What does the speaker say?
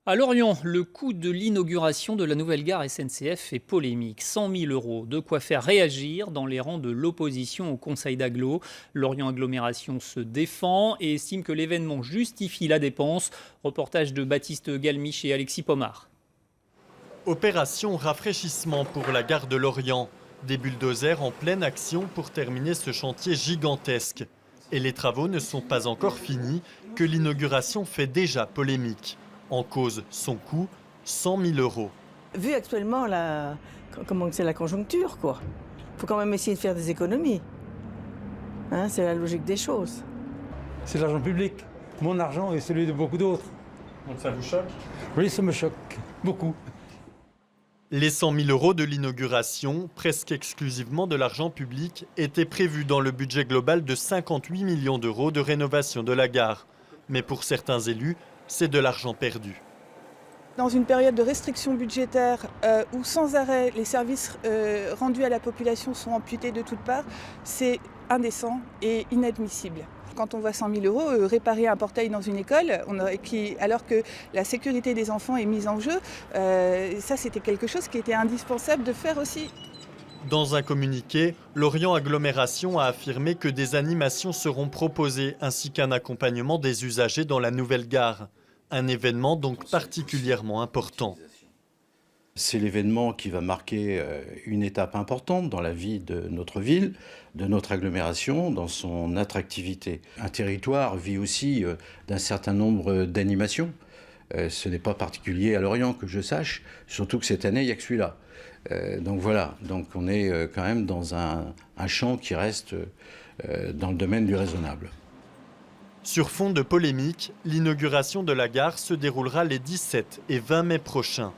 À Lorient, le coût de l'inauguration de la nouvelle gare SNCF fait polémique. 100 000 euros, de quoi faire réagir dans les rangs de l'opposition au Conseil d'agglo. Lorient Agglomération se défend et estime que l'événement justifie la dépense. Reportage de Baptiste Galmiche et Alexis Pomard. Opération rafraîchissement pour la gare de Lorient. Des bulldozers en pleine action pour terminer ce chantier gigantesque. Et les travaux ne sont pas encore finis que l'inauguration fait déjà polémique. En cause son coût, 100 000 euros. Vu actuellement c'est la conjoncture, quoi. Il faut quand même essayer de faire des économies. Hein, c'est la logique des choses. C'est de l'argent public, mon argent et celui de beaucoup d'autres. Donc ça vous choque? Oui, ça me choque, beaucoup. Les 100 000 euros de l'inauguration, presque exclusivement de l'argent public, étaient prévus dans le budget global de 58 millions d'euros de rénovation de la gare. Mais pour certains élus, c'est de l'argent perdu. Dans une période de restriction budgétaire où sans arrêt les services rendus à la population sont amputés de toutes parts, c'est indécent et inadmissible. Quand on voit 100 000 euros réparer un portail dans une école, alors que la sécurité des enfants est mise en jeu, ça c'était quelque chose qui était indispensable de faire aussi. Dans un communiqué, Lorient Agglomération a affirmé que des animations seront proposées ainsi qu'un accompagnement des usagers dans la nouvelle gare. Un événement donc particulièrement important. C'est l'événement qui va marquer une étape importante dans la vie de notre ville, de notre agglomération, dans son attractivité. Un territoire vit aussi d'un certain nombre d'animations. Ce n'est pas particulier à Lorient que je sache, surtout que cette année, il n'y a que celui-là. Donc voilà, donc on est quand même dans un champ qui reste dans le domaine du raisonnable. Sur fond de polémique, l'inauguration de la gare se déroulera les 17 et 20 mai prochains.